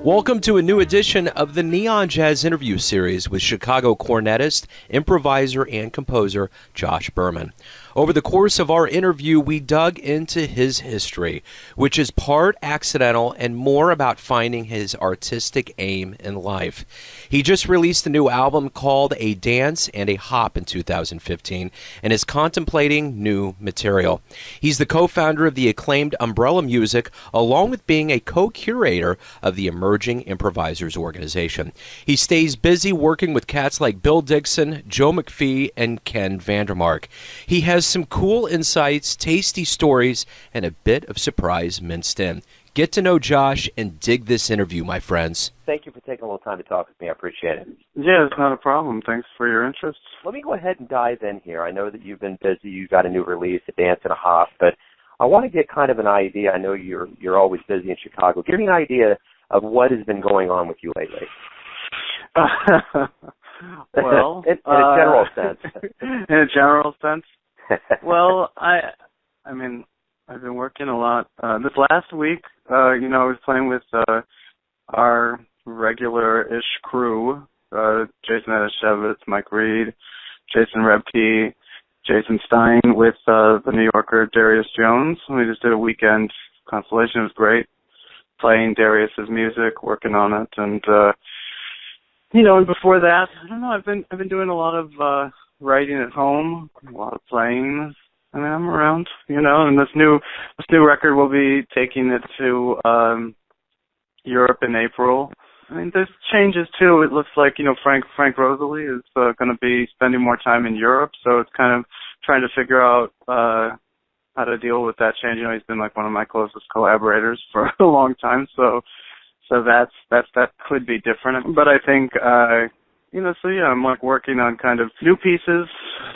Welcome to a new edition of the Neon Jazz interview series with Chicago cornetist, improviser, and composer Josh Berman. Over the course of our interview, we dug into his history, which is part accidental and more about finding his artistic aim in life. He just released a new album called A Dance and a Hop in 2015 and is contemplating new material. He's the co-founder of the acclaimed Umbrella Music, along with being a co-curator of the Emerging Improvisors Organization. He stays busy working with cats like Bill Dixon, McPhee and Ken Vandermark. He has some cool insights, tasty stories, and a bit of surprise minced in. Get to know Josh and dig this interview, my friends. Thank you for taking a little time to talk with me. I appreciate it. Yeah, it's not a problem. Thanks for your interest. Let me go ahead and dive in here. I know that you've been busy. You've got a new release, A Dance and a Hop, but I want to get kind of an idea. I know you're always busy in Chicago. Give me an idea of what has been going on with you lately. Well, in a general sense. In a general sense? Well, I mean, I've been working a lot. This last week, I was playing with our regular-ish crew, Jason Adashevitz, Mike Reed, Jason Rebke, Jason Stein, with the New Yorker Darius Jones. We just did a weekend constellation. It was great, playing Darius's music, working on it, and and before that, I don't know. I've been doing a lot of writing at home, a lot of playing. I mean, I'm around, and this new record will be taking it to Europe in April. I mean, there's changes too. It looks like, Frank Rosalie is going to be spending more time in Europe, so it's kind of trying to figure out how to deal with that change. He's been like one of my closest collaborators for a long time, so that could be different. But I think I'm like working on kind of new pieces,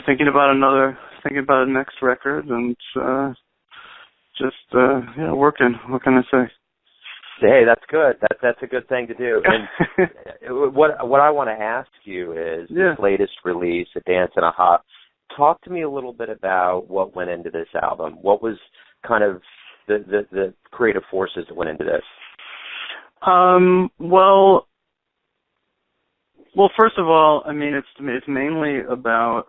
thinking about the next record, and working. What can I say? Hey, that's good. That's a good thing to do. And what I want to ask you is this latest release, A Dance and a Hop. Talk to me a little bit about what went into this album. What was kind of the creative forces that went into this? Well, first of all, I mean, it's mainly about,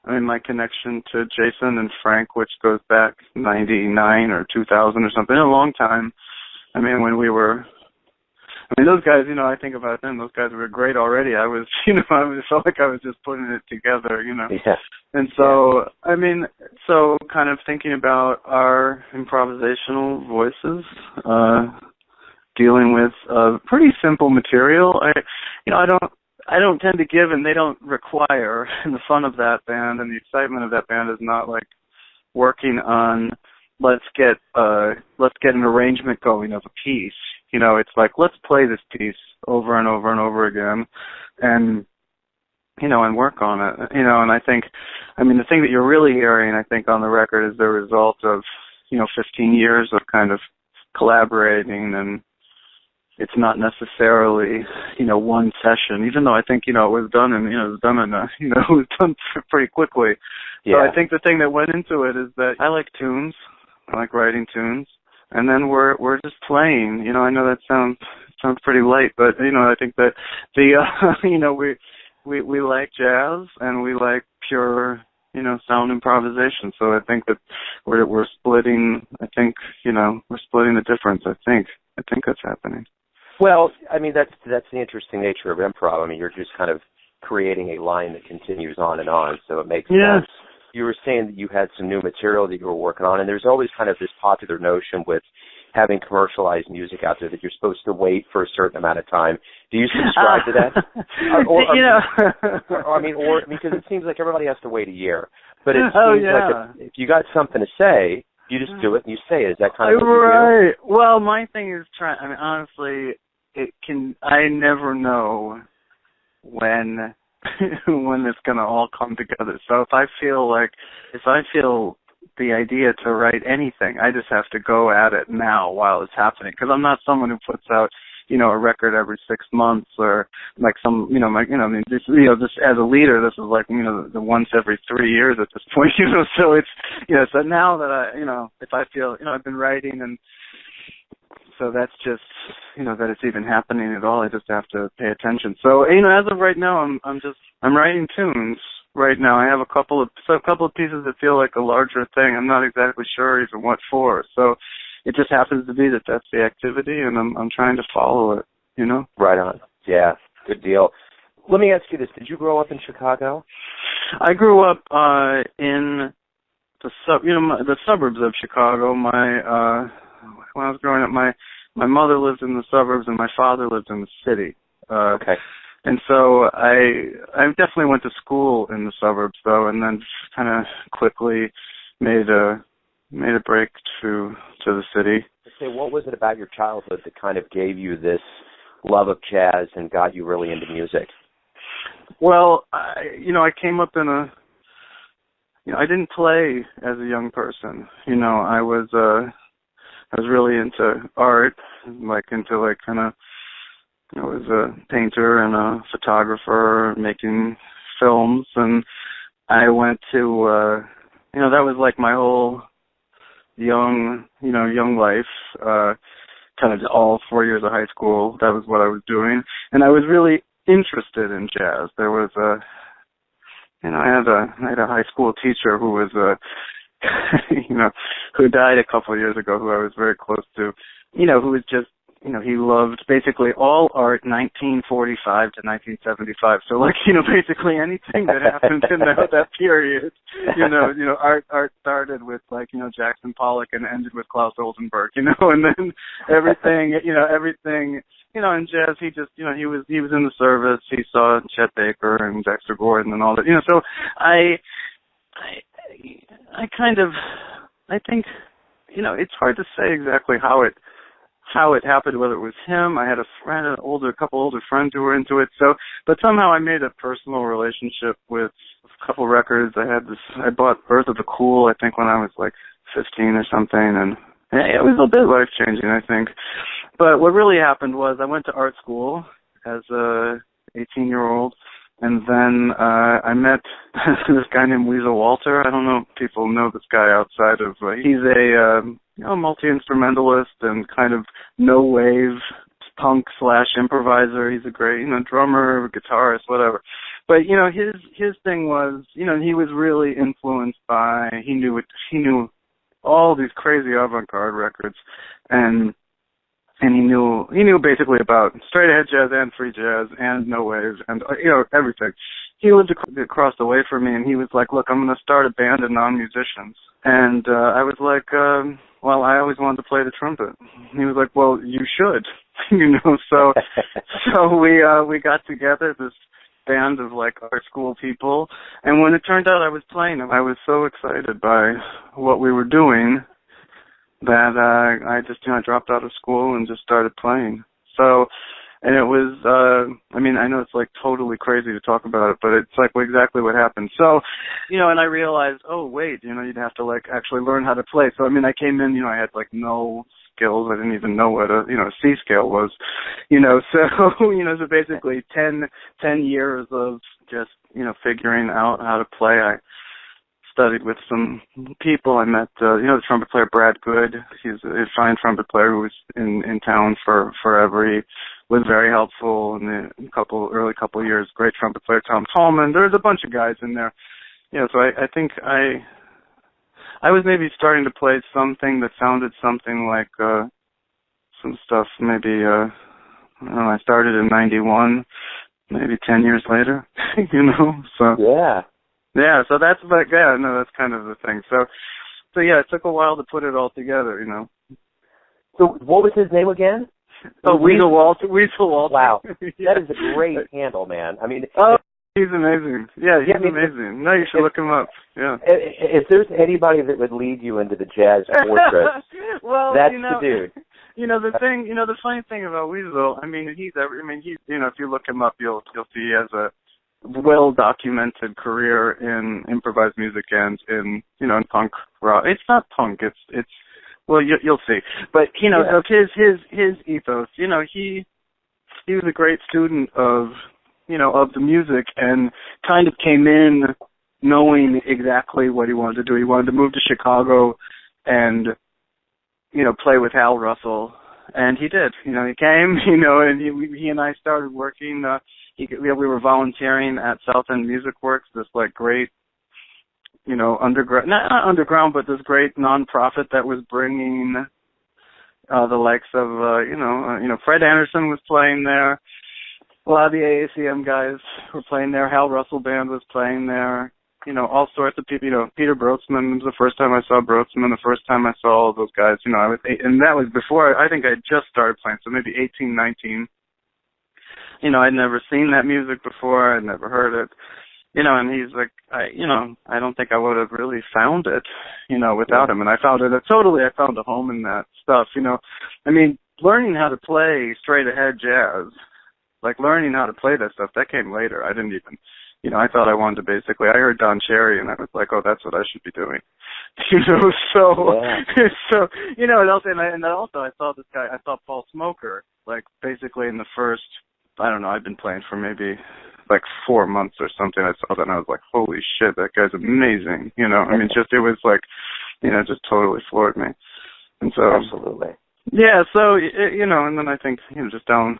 my connection to Jason and Frank, which goes back 99 or 2000 or something, a long time. I mean, when we were, those guys, I think about them, those guys were great already. I was, I felt like I was just putting it together, Yeah. And so, so kind of thinking about our improvisational voices, dealing with pretty simple material. I don't tend to give, and they don't require. And the fun of that band and the excitement of that band is not like working on let's get an arrangement going of a piece. It's like let's play this piece over and over and over again, and and work on it. And I think, the thing that you're really hearing, I think, on the record is the result of 15 years of kind of collaborating, and it's not necessarily, one session, even though I think, it was done and, it was done pretty quickly. Yeah. So I think the thing that went into it is that I like tunes. I like writing tunes. And then we're just playing. I know that sounds pretty light, but, I think that we like jazz and we like pure, sound improvisation. So I think that we're splitting, we're splitting the difference, I think that's happening. Well, that's the interesting nature of improv. You're just kind of creating a line that continues on and on, so it makes sense. You were saying that you had some new material that you were working on, and there's always kind of this popular notion with having commercialized music out there that you're supposed to wait for a certain amount of time. Do you subscribe to that? Because it seems like everybody has to wait a year. But it seems like if you got something to say, you just do it and you say it. Is that kind of what you do? Right. Well, my thing is honestly, I never know when it's going to all come together. So if I feel the idea to write anything, I just have to go at it now while it's happening, because I'm not someone who puts out a record every 6 months, or like some, just as a leader, this is like, the once every 3 years at this point, so it's, so now that if I feel, I've been writing, and So that's just, that it's even happening at all. I just have to pay attention. So, as of right now, I'm writing tunes right now. I have a couple of pieces that feel like a larger thing. I'm not exactly sure even what for. So it just happens to be that that's the activity, and I'm trying to follow it, Right on. Yeah, good deal. Let me ask you this. Did you grow up in Chicago? I grew up in the suburbs of Chicago. When I was growing up, my mother lived in the suburbs and my father lived in the city. Okay. And so I definitely went to school in the suburbs though, and then kind of quickly made a break to the city. Say, what was it about your childhood that kind of gave you this love of jazz and got you really into music? Well, I came up in I didn't play as a young person. I was really into art, I was a painter and a photographer making films, and I went to, that was like my whole young life, kind of all 4 years of high school. That was what I was doing, and I was really interested in jazz. There was I had a high school teacher who was, who died a couple of years ago, who I was very close to, who was just, he loved basically all art 1945 to 1975. So basically anything that happened in that period, art started with Jackson Pollock and ended with Klaus Oldenburg, and then everything, in jazz, he just, he was in the service. He saw Chet Baker and Dexter Gordon and all that, so I think, it's hard to say exactly how it happened, whether it was him. I had a couple older friends who were into it. So, but somehow I made a personal relationship with a couple records. I bought Birth of the Cool, I think when I was like 15 or something, and it was a bit life-changing, I think. But what really happened was I went to art school as a 18-year-old, and then I met this guy named Weasel Walter. I don't know if people know this guy outside of, he's a multi-instrumentalist and kind of no-wave punk / improviser. He's a great, drummer, guitarist, whatever. But, his thing was, he was really influenced by, he knew all these crazy avant-garde records, and he knew basically about straight ahead jazz and free jazz and no waves and everything. He lived across the way from me, and he was like, "Look, I'm going to start a band of non-musicians." And I was like, "Well, I always wanted to play the trumpet." He was like, "Well, you should," So we got together, this band of art school people, and when it turned out I was playing them, I was so excited by what we were doing that I just dropped out of school and just started playing. So, and it was I know it's totally crazy to talk about it, but it's exactly what happened. So, and I realized, oh wait, you'd have to actually learn how to play. So I came in, I had no skills. I didn't even know what a C scale was, so basically 10 years of just figuring out how to play. I studied with some people. I met the trumpet player Brad Good. He's a fine trumpet player who was in town forever. He was very helpful in the early couple of years. Great trumpet player Tom Tallman. There's a bunch of guys in there. So I think I was maybe starting to play something that sounded something like some stuff maybe I started in 91, maybe 10 years later, so yeah, so that's that's kind of the thing. So yeah, it took a while to put it all together, So what was his name again? Oh, Weasel Walter. Wow, Yeah. That is a great handle, man. He's amazing. Yeah, he's amazing. No, you should look him up. Yeah. If there's anybody that would lead you into the jazz fortress, well, that's the dude. The funny thing about Weasel, he's if you look him up, you'll see he has a well-documented career in improvised music and in punk rock. It's not punk. It's well, you'll see. But so his ethos. He was a great student of the music and kind of came in knowing exactly what he wanted to do. He wanted to move to Chicago and play with Hal Russell And he did. He came, and he and I started working. We were volunteering at South End Music Works, this like great, underground, not underground, but this great nonprofit that was bringing the likes of, Fred Anderson was playing there. A lot of the AACM guys were playing there. Hal Russell Band was playing there. All sorts of people. Peter Brotzman was the first time I saw Brotzman. The first time I saw all those guys. I was 8, and that was before. I think I just started playing, so maybe 18, 19. I'd never seen that music before. I'd never heard it. And he's like, I don't think I would have really found it, without him. And I found it totally. I found a home in that stuff. Learning how to play straight ahead jazz, like learning how to play that stuff, that came later. I didn't even. I thought I wanted to basically, I heard Don Cherry and I was like, oh, that's what I should be doing. And also I saw this guy, I saw Paul Smoker, like basically in the first, I don't know, I've been playing for maybe like 4 months or something. I saw that and I was like, holy shit, that guy's amazing. It was like, just totally floored me. And so. Absolutely. Yeah, so, and then I think, just down.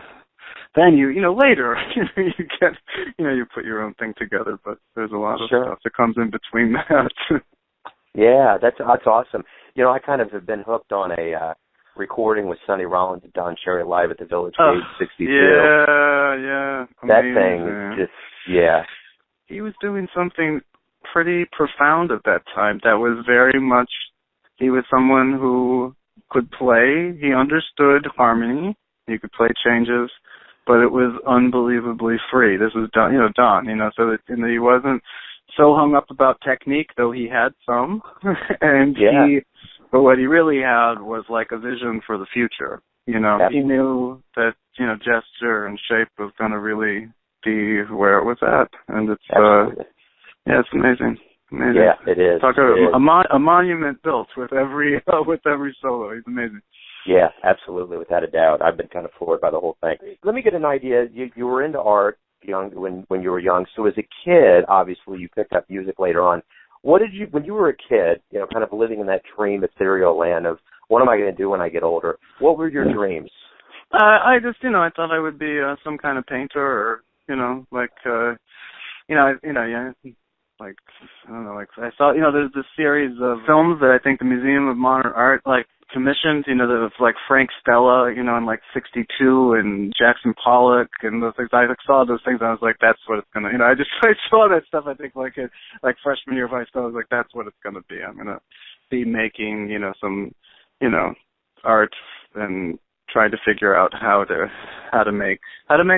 Then later, you get, you put your own thing together, but there's a lot of stuff that comes in between that. Yeah, that's awesome. I kind of have been hooked on a recording with Sonny Rollins and Don Cherry live at the Village Gate 62. Yeah. That amazing. Thing, just, yeah. He was doing something pretty profound at that time that was very much, he was someone who could play, he understood harmony, he could play changes, but it was unbelievably free. This was Don, so that he wasn't so hung up about technique, though he had some. But what he really had was like a vision for the future. He knew that, gesture and shape was going to really be where it was at. And it's, it's amazing. Amazing. Yeah, it is. Talk about a monument built with every solo. He's amazing. Yeah, absolutely, without a doubt. I've been kind of floored by the whole thing. Let me get an idea. You were into art when you were young. So as a kid, obviously, you picked up music later on. What did you, when you were a kid, kind of living in that dream ethereal land of what am I going to do when I get older? What were your dreams? I just, I thought I would be some kind of painter, or like, I don't know, like I saw, there's this series of films that I think the Museum of Modern Art, like, commissioned, of like Frank Stella, in like 62 and Jackson Pollock and those things. I saw those things and I was like, that's what it's going to, I saw that stuff, I think like freshman year of high school. I was like, that's what it's going to be. I'm going to be making, some, art and trying to figure out how to make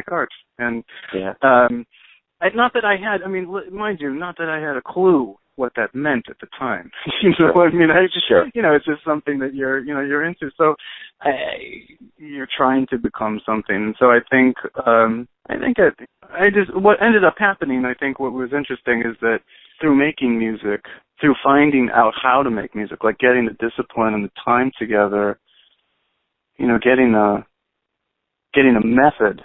art. And, not that I had, mind you, not that I had a clue what that meant at the time. It's just something that you're into. So you're trying to become something. And so I think what ended up happening, I think what was interesting is that through making music, through finding out how to make music, like getting the discipline and the time together, getting a method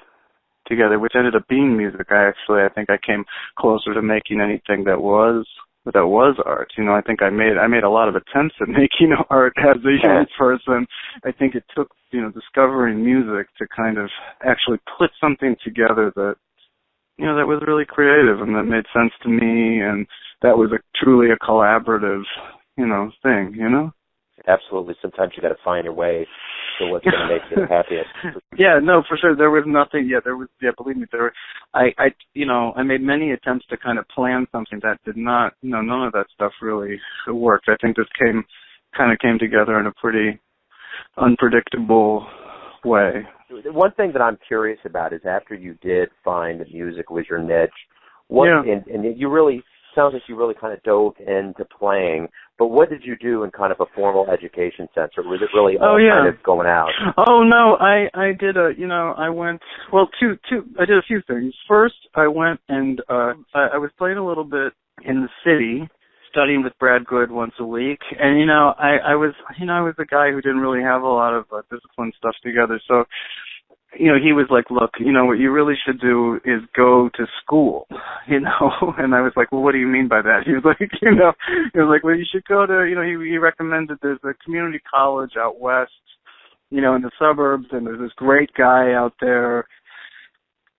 together, which ended up being music. I think I came closer to making anything that was art. I think I made a lot of attempts at making art as a young person. I think it took, discovering music to kind of actually put something together that, that was really creative and that made sense to me, and that was truly a collaborative, thing, Absolutely. Sometimes you got to find your way to what's going to make you happiest. Yeah, no, for sure. There was nothing. Yeah, believe me, I made many attempts to kind of plan something that did not. None of that stuff really worked. I think this came together in a pretty unpredictable way. One thing that I'm curious about is after you did find that music was your niche, and you really sounds like you really kind of dove into playing. But what did you do in kind of a formal education sense, or was it really all kind of going out? Oh no, I did I went, I did a few things. First, I went and I was playing a little bit in the city, studying with Brad Good once a week, and I was a guy who didn't really have a lot of discipline stuff together, so. He was like, look, what you really should do is go to school, and I was like, well, what do you mean by that? He was like, well, you should go to, he recommended there's a community college out west you know, in the suburbs, and there's this great guy out there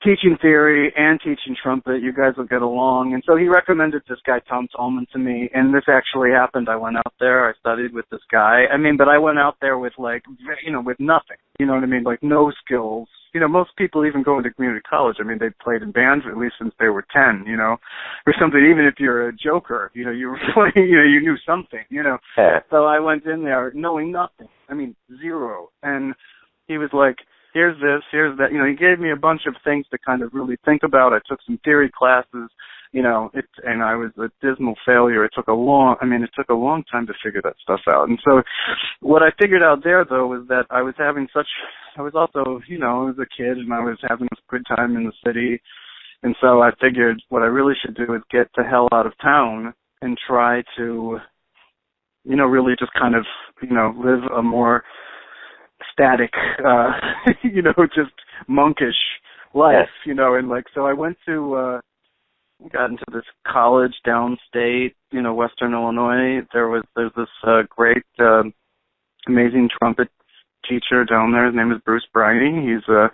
teaching theory and teaching trumpet. You guys will get along. And so he recommended this guy, Tom Tallman, to me, and this actually happened. I went out there. I studied with this guy. I mean, but I went out there with, like, you know, with nothing. You know what I mean? Like, no skills. You know, most people even go into community college. I mean, they played in bands at least since they were 10, you know, or something. Even if you're a joker, you know, you were playing, you know, you knew something, you know. Yeah. So I went in there knowing nothing. I mean, zero. And he was like, here's this, here's that. You know, he gave me a bunch of things to kind of really think about. I took some theory classes, you know, and I was a dismal failure. It took a long time to figure that stuff out. And so what I figured out there, though, was that I was also, you know, I was a kid and I was having a good time in the city. And so I figured what I really should do is get the hell out of town and try to, you know, really just kind of, you know, live a more static, you know, just monkish life, you know, and like, so I went to, got into this college downstate, you know, Western Illinois. There's this great, amazing trumpet teacher down there. His name is Bruce Briney. He's a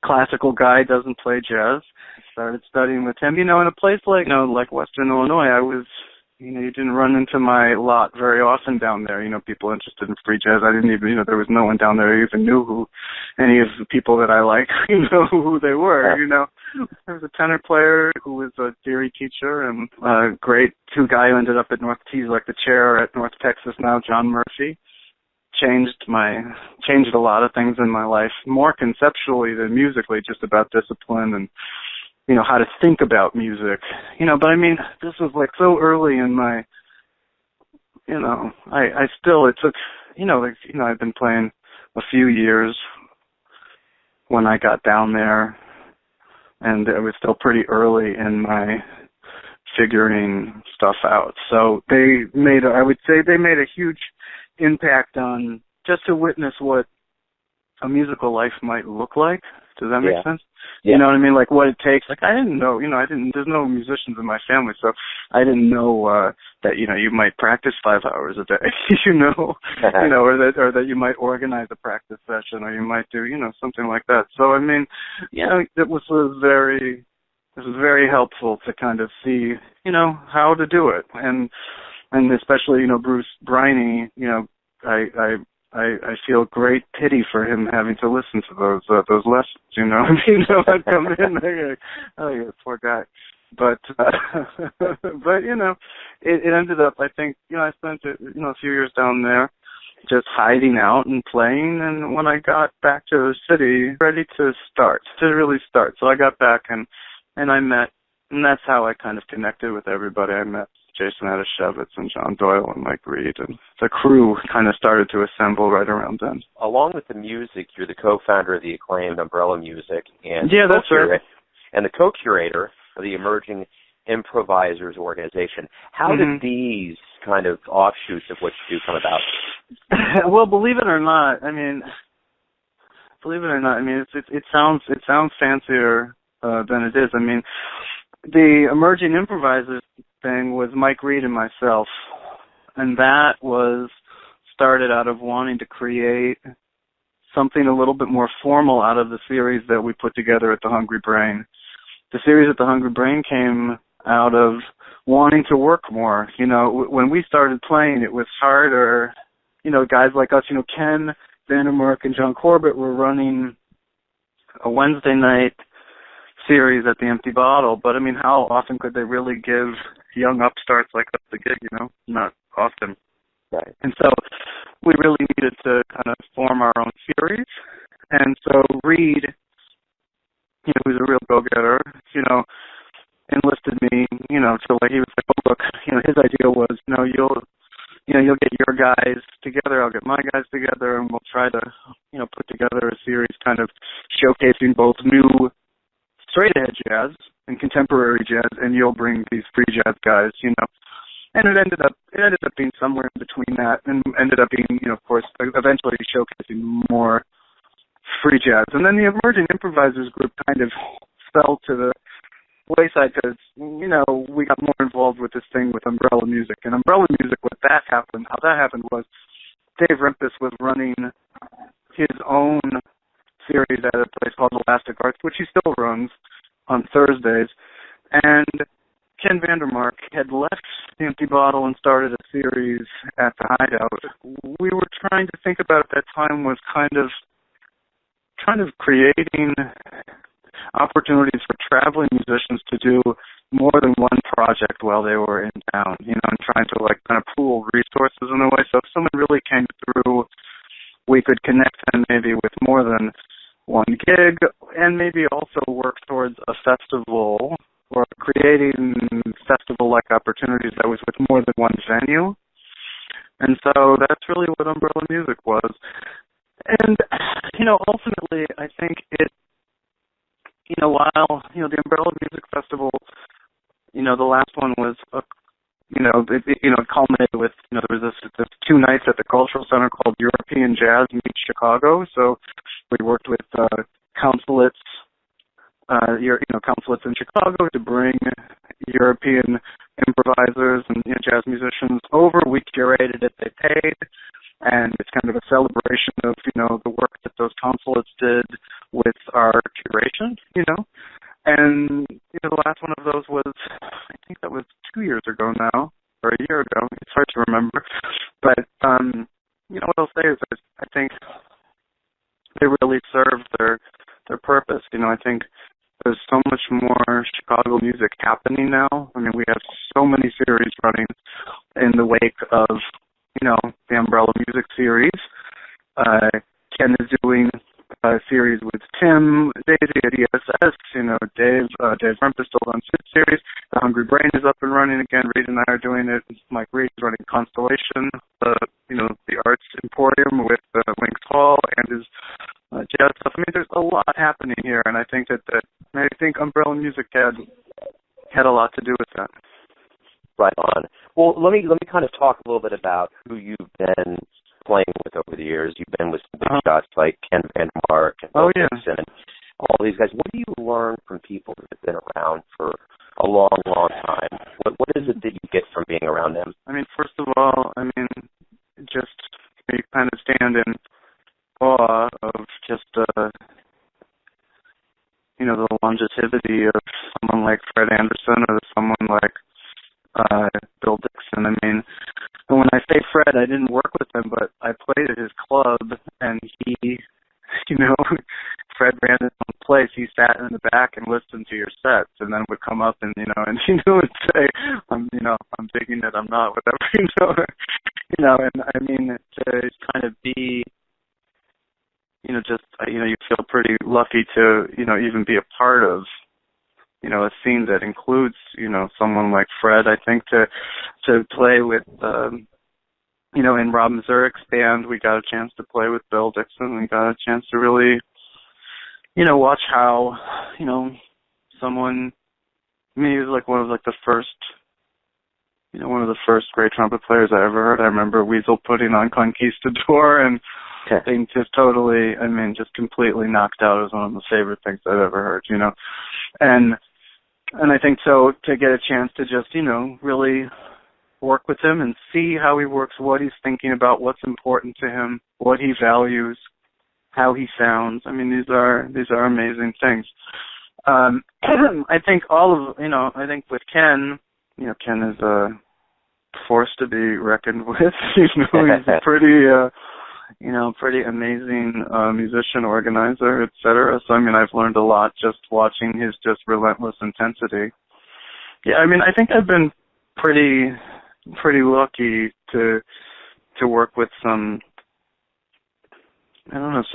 classical guy, doesn't play jazz. I started studying with him. You know, in a place like, you know, like Western Illinois, you know, you didn't run into my lot very often down there. You know, people interested in free jazz. I didn't even, you know, there was no one down there who even knew who any of the people that I like, you know, who they were, you know. There was a tenor player who was a theory teacher, and a great guy who ended up at he's like the chair at North Texas now, John Murphy. Changed a lot of things in my life, more conceptually than musically, just about discipline and, you know, how to think about music, you know. But I mean, this was like so early in my, you know, it took, you know, like, you know, I've been playing a few years when I got down there, and it was still pretty early in my figuring stuff out. So they made a huge impact on, just to witness what a musical life might look like. Does that make sense? Yeah. You know what I mean? Like what it takes. Like I didn't know, you know, there's no musicians in my family, so I didn't know that, you know, you might practice 5 hours a day, you know, you know, or that you might organize a practice session, or you might do, you know, something like that. So I mean, you know, it was very helpful to kind of see, you know, how to do it, and especially, you know, Bruce Briney, you know, I feel great pity for him having to listen to those lessons, you know. You know, I'd come in there, oh, yeah, poor guy. But you know, it ended up, I think, you know, I spent, you know, a few years down there just hiding out and playing, and when I got back to the city, ready to really start. So I got back and I met, and that's how I kind of connected with everybody. I met Jason Adashevitz and John Doyle and Mike Reed, and the crew kind of started to assemble right around then. Along with the music, you're the co-founder of the acclaimed Umbrella Music, and that's right, and the co-curator of the Emerging Improvisors Organization. How did these kind of offshoots of what you do come about? Well, believe it or not, I mean, it sounds fancier than it is. I mean, the Emerging Improvisers thing was Mike Reed and myself, and that was started out of wanting to create something a little bit more formal out of the series that we put together at the Hungry Brain. The series at the Hungry Brain came out of wanting to work more. You know, when we started playing, it was harder. You know, guys like us, you know, Ken Vandermark and John Corbett were running a Wednesday night series at the Empty Bottle, but I mean, how often could they really give young upstarts like us a gig, you know? Not often. Right. And so we really needed to kind of form our own series. And so Reed, you know, who's a real go-getter, you know, enlisted me, you know, to like, he was like, oh, look, you know, his idea was, you'll get your guys together, I'll get my guys together, and we'll try to, you know, put together a series kind of showcasing both new straight-ahead jazz and contemporary jazz, and you'll bring these free jazz guys, you know. And it ended up being somewhere in between that, and ended up being, you know, of course, eventually showcasing more free jazz. And then the Emerging Improvisors group kind of fell to the wayside because, you know, we got more involved with this thing with Umbrella Music. And Umbrella Music, how that happened was Dave Rempis was running his own series at a place called Elastic Arts, which he still runs on Thursdays. And Ken Vandermark had left the Empty Bottle and started a series at the Hideout. We were trying to think about at that time was kind of creating opportunities for traveling musicians to do more than one project while they were in town, and trying to kind of pool resources in a way. So if someone really came through, we could connect them maybe with more than one gig, and maybe also work towards a festival or creating festival-like opportunities that was with more than one venue. And so that's really what Umbrella Music was. And, ultimately, I think it, while, the Umbrella Music Festival, the last one was, it culminated with, there was this 2 nights at the Cultural Center called European Jazz Meets Chicago. So we worked with consulates, consulates in Chicago to bring European improvisers and jazz musicians over. We curated it, they paid, and it's kind of a celebration of, the work that those consulates did with our curation, And, the last one of those was, I think that was 2 years ago now, or a year ago. It's hard to remember. But, what I'll say is I think they really served their purpose. I think there's so much more Chicago music happening now. I mean, we have so many series running in the wake of, the Umbrella Music series. Ken is doing a series with Tim Daisy at ESS. Dave Rempis still on his series. The Hungry Brain is up and running again. Reed and I are doing it. Mike Reed is running Constellation, the Arts Emporium with Winks Hall and his jazz stuff. I mean, there's a lot happening here, and I think I think Umbrella Music had a lot to do with that. Right on. Well, let me kind of talk a little bit about who you've been playing with over the years. You've been with some big shots like Ken Vandermark and Bill Dixon and all these guys. What do you learn from people that have been around for a long, long time? What is it that you get from being around them? I mean, first of all, just you kind of stand in awe of just the longevity of someone like Fred Anderson or someone like Bill Dixon. I mean, when I say Fred, I didn't work with him, but I played at his club, and he, Fred ran his own place. He sat in the back and listened to your sets, and then would come up and and would say, I'm digging it, I'm not, whatever, and I mean to kind of be, you feel pretty lucky to, even be a part of, a scene that includes, someone like Fred. I think to play with, in Rob Mazurik's band, we got a chance to play with Bill Dixon. We got a chance to really, watch how, someone, he was one of the first, one of the first great trumpet players I ever heard. I remember Weasel putting on Conquistador and being just totally, just completely knocked out. It was one of the favorite things I've ever heard, And I think so to get a chance to just, really work with him and see how he works, what he's thinking about, what's important to him, what he values, how he sounds. I mean, these are amazing things. I think I think with Ken, Ken is a force to be reckoned with. He's a pretty amazing musician, organizer, etc. So, I've learned a lot just watching his just relentless intensity. Yeah, I think I've been pretty lucky to work with some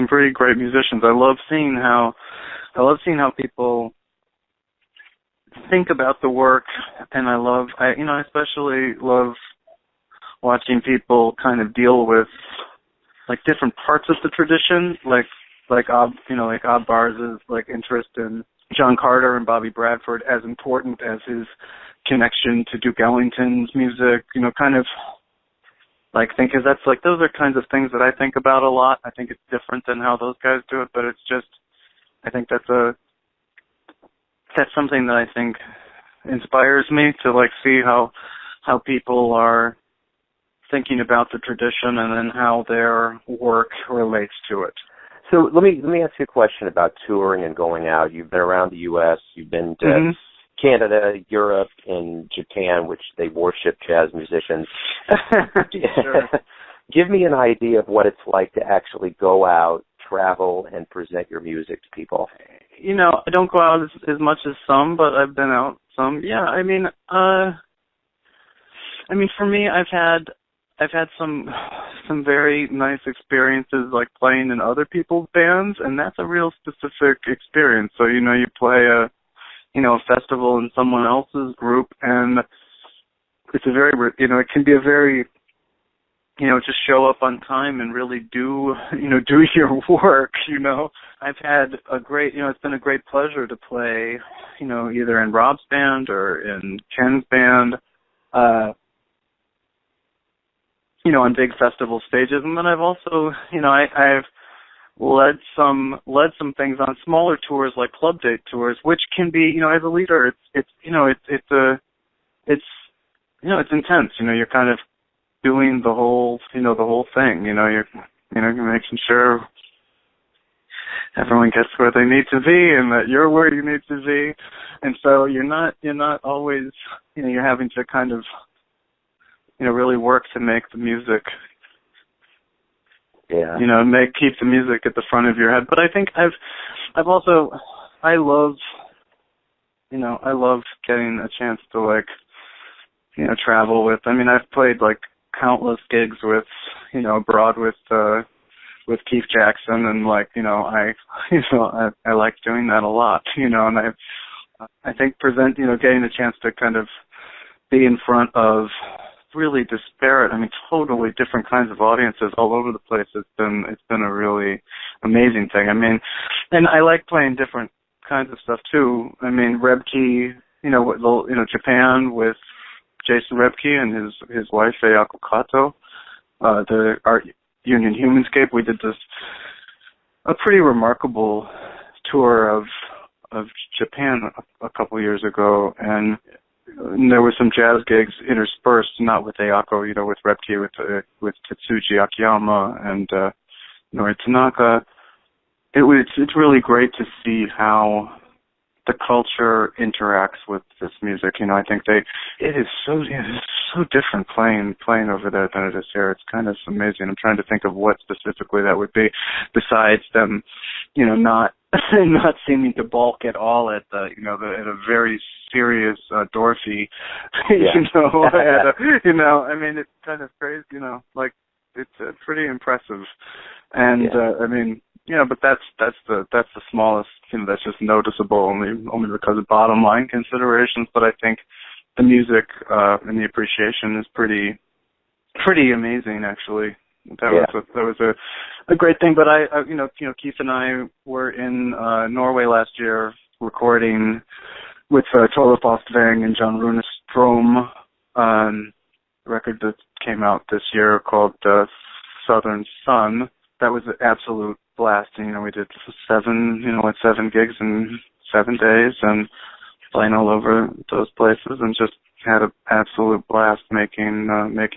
pretty great musicians. I love seeing how people think about the work, and I especially love watching people kind of deal with different parts of the tradition, like Ob Barz's interest in John Carter and Bobby Bradford, as important as his connection to Duke Ellington's music, kind of because that's those are kinds of things that I think about a lot. I think it's different than how those guys do it, but it's just, I think that's something that I think inspires me to see how people are thinking about the tradition and then how their work relates to it. So let me ask you a question about touring and going out. You've been around the U.S. You've been to Canada, Europe, and Japan, which they worship jazz musicians. Sure. Give me an idea of what it's like to actually go out, travel, and present your music to people. You know, I don't go out as much as some, but I've been out some. Yeah, I mean, for me, I've had some very nice experiences, like playing in other people's bands, and that's a real specific experience. So, you know, you play a festival in someone else's group, and it's a very, you know, it can be a very, you know, just show up on time and really do your work, you know. I've had it's been a great pleasure to play, you know, either in Rob's band or in Ken's band, you know, on big festival stages. And then I've also, you know, I've led some things on smaller tours, like club date tours, which can be, you know, as a leader, it's intense. You know, you're kind of doing the whole thing. You know, you're making sure everyone gets where they need to be and that you're where you need to be. And so you're not always, you know, you're having to kind of, you know, really work to make the music, you know, keep the music at the front of your head. But I think I love getting a chance to, like, you know, travel with. I mean, I've played like countless gigs with, you know, abroad with Keith Jackson, and like, you know, I like doing that a lot, you know, and I think getting a chance to kind of be in front of really disparate, I mean, totally different kinds of audiences all over the place. It's been a really amazing thing. I mean, and I like playing different kinds of stuff too. I mean, Rebke, you know, Japan with Jason Rebke and his wife Ayako Kato, the Art Union Humanscape. We did a pretty remarkable tour of Japan a couple years ago, and there were some jazz gigs interspersed, not with Ayako, you know, with Rebke, with Tetsuji Akiyama and Nori Tanaka. It's really great to see how the culture interacts with this music. You know, I think it is so different playing over there than it is here. It's kind of amazing. I'm trying to think of what specifically that would be, besides them, you know, not seeming to balk at all at at a very serious Dorothy, you know, I mean, it's kind of crazy, you know, like it's pretty impressive, and I mean, you know, but that's the smallest, you know, that's just noticeable only because of bottom line considerations. But I think the music and the appreciation is pretty amazing, actually. That was a great thing. But I you know, Keith and I were in Norway last year recording with Tore Postvang and John Runestrom, a record that came out this year called Southern Sun. That was an absolute blast. And, you know, we did 7 gigs in 7 days and playing all over those places, and just had an absolute blast making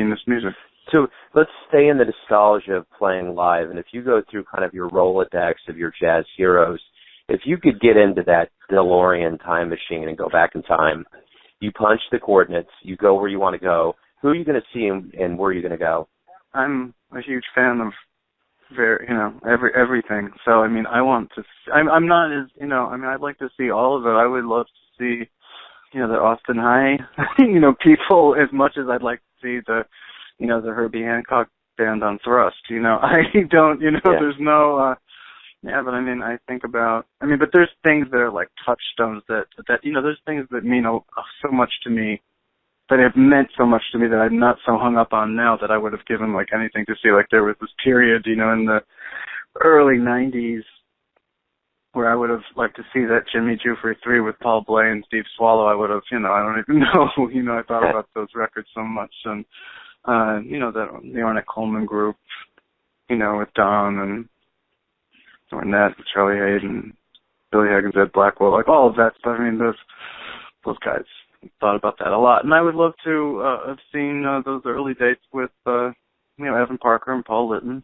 this music. So let's stay in the nostalgia of playing live. And if you go through kind of your Rolodex of your jazz heroes, if you could get into that DeLorean time machine and go back in time, you punch the coordinates, you go where you want to go, who are you going to see and where are you going to go? I'm a huge fan of everything. So, I mean, I'm not as, you know, I mean, I'd like to see all of it. I would love to see, you know, the Austin High, you know, people as much as I'd like to see the Herbie Hancock band on Thrust. You know, I don't, you know, there's no, but I mean, but there's things that are like touchstones that, you know, there's things that mean so much to me, that have meant so much to me, that I'm not so hung up on now, that I would have given like anything to see. Like there was this period, you know, in the early 90s where I would have liked to see that Jimmy Jufrey 3 with Paul Bley and Steve Swallow. I would have, you know, I don't even know, you know, I thought about those records so much. And, you know, the Ornette Coleman group, you know, with Don and Ornette, Charlie Hayden, Billy Higgins, Ed Blackwell, like all of that stuff. I mean, those guys thought about that a lot. And I would love to have seen those early dates with, you know, Evan Parker and Paul Litton.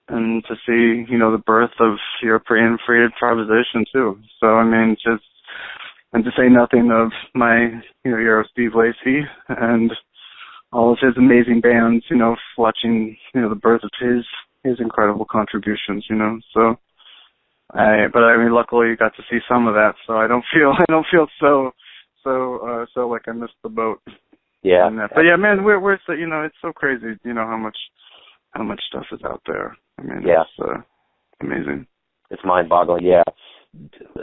and to see, the birth of European free improvisation too. So, I mean, and to say nothing of my, hero Steve Lacy and all of his amazing bands, watching, the birth of his incredible contributions, So, but I mean, luckily got to see some of that, so I don't feel so like I missed the boat. Yeah. But yeah, man, we're so, it's so crazy, how much stuff is out there. I mean, it's amazing. It's mind-boggling. Yeah.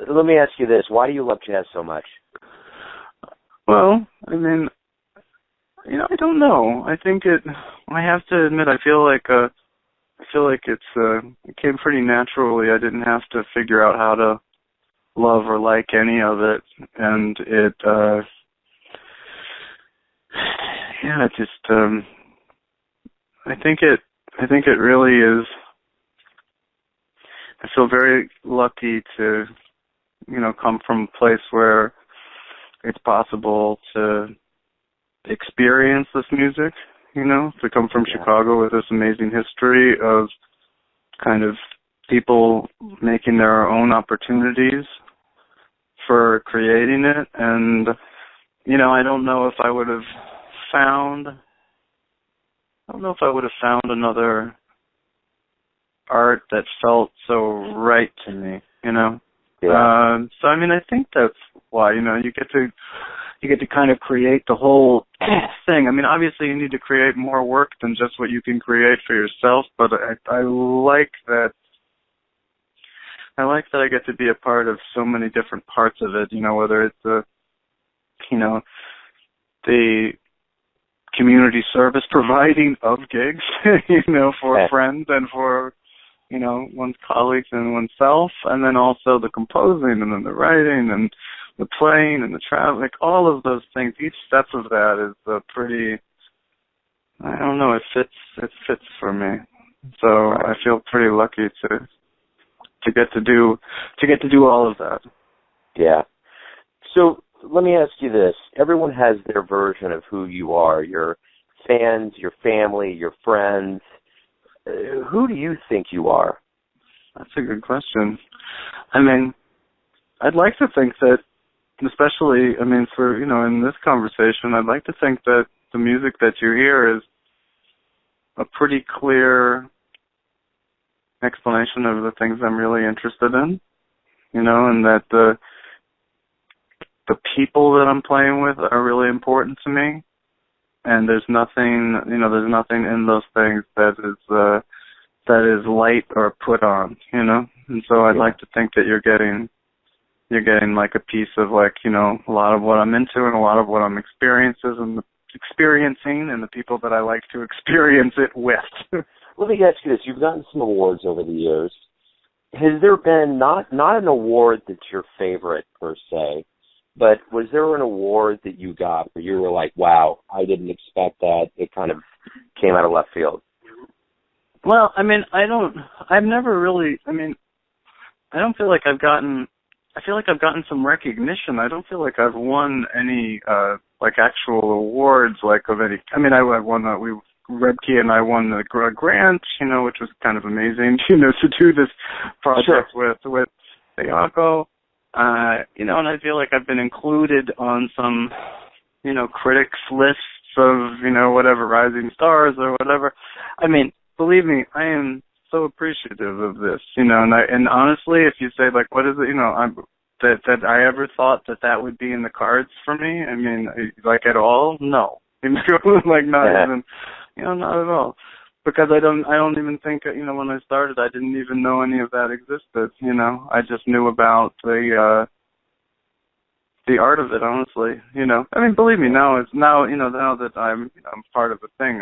Let me ask you this: why do you love jazz so much? Well, I mean, I don't know. I think I have to admit, I feel like it came pretty naturally. I didn't have to figure out how to love or like any of it, and I think it really is. I feel very lucky to, come from a place where it's possible to experience this music, to come from Chicago with this amazing history of kind of people making their own opportunities for creating it. And, I don't know if I would have found another art that felt so right to me, Yeah. So I mean, I think that's why, you get to kind of create the whole thing. I mean, obviously you need to create more work than just what you can create for yourself, but I like that. I like that I get to be a part of so many different parts of it, whether it's the community service providing of gigs, for friends and for, one's colleagues and oneself, and then also the composing and then the writing and the playing and the travel, like all of those things. Each step of that is pretty, I don't know, it fits for me. So I feel pretty lucky to get to do all of that. Yeah. So let me ask you this. Everyone has their version of who you are, your fans, your family, your friends. Who do you think you are? That's a good question. I mean, I'd like to think that, especially, I mean, for, in this conversation, I'd like to think that the music that you hear is a pretty clear explanation of the things I'm really interested in, and that the people that I'm playing with are really important to me, and there's nothing in those things that is light or put on, and so I'd like to think that you're getting like a piece of like, a lot of what I'm into and a lot of what I'm experiencing and the people that I like to experience it with. Let me ask you this. You've gotten some awards over the years. Has there been not an award that's your favorite per se, but was there an award that you got where you were like, wow, I didn't expect that. It kind of came out of left field? Well, I mean, I feel like I've gotten some recognition. I don't feel like I've won any, like actual awards, like of any, I mean, I won, Rebke and I won the grant, which was kind of amazing, to do this project with Iago. And I feel like I've been included on some, critics lists of, whatever, Rising Stars or whatever. I mean, believe me, I am so appreciative of this, and honestly, if you say, like, what is it, that I ever thought that would be in the cards for me, I mean, like, at all? No. Like, not even, not at all. Because I don't even think, when I started, I didn't even know any of that existed, I just knew about the art of it, honestly, I mean, believe me, now that I'm part of the thing,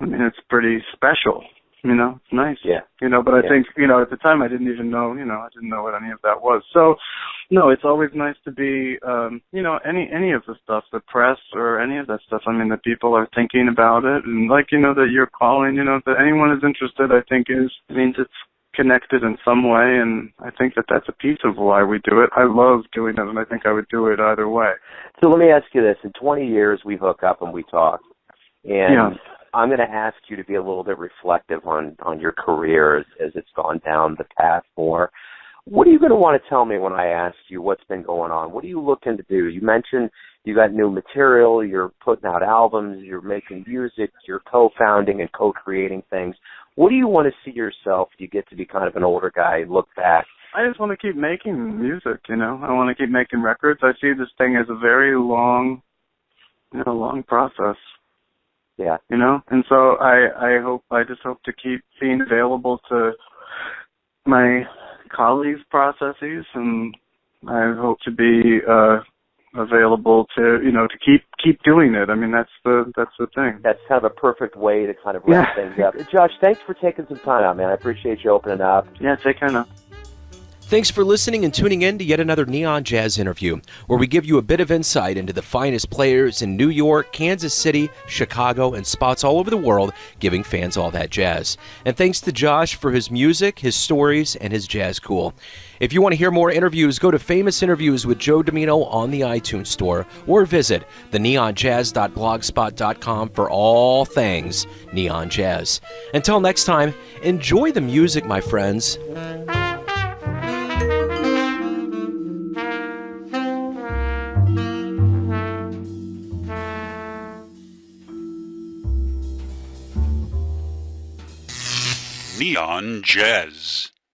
it's pretty special, it's nice, but I think, at the time I didn't even know, I didn't know what any of that was. So, no, it's always nice to be, any of the stuff, the press or any of that stuff, that people are thinking about it, and like, that you're calling, that anyone is interested, I think means it's connected in some way, and I think that's a piece of why we do it. I love doing it, and I think I would do it either way. So let me ask you this. In 20 years, we hook up and we talk. And I'm going to ask you to be a little bit reflective on your career as it's gone down the path more. What are you going to want to tell me when I ask you what's been going on? What are you looking to do? You mentioned you got new material, you're putting out albums, you're making music, you're co-founding and co-creating things. What do you want to see yourself? You get to be kind of an older guy and look back. I just want to keep making music, I want to keep making records. I see this thing as a very long process. Yeah. And so I just hope to keep being available to my colleagues' processes, and I hope to be available to keep doing it. I mean, that's the thing. That's kind of a perfect way to kind of wrap things up. Josh, thanks for taking some time out, man. I appreciate you opening up. Yeah, take care now. Thanks for listening and tuning in to yet another Neon Jazz interview, where we give you a bit of insight into the finest players in New York, Kansas City, Chicago, and spots all over the world, giving fans all that jazz. And thanks to Josh for his music, his stories, and his jazz cool. If you want to hear more interviews, go to Famous Interviews with Joe Domino on the iTunes Store, or visit theneonjazz.blogspot.com for all things Neon Jazz. Until next time, enjoy the music, my friends. Neon Jazz.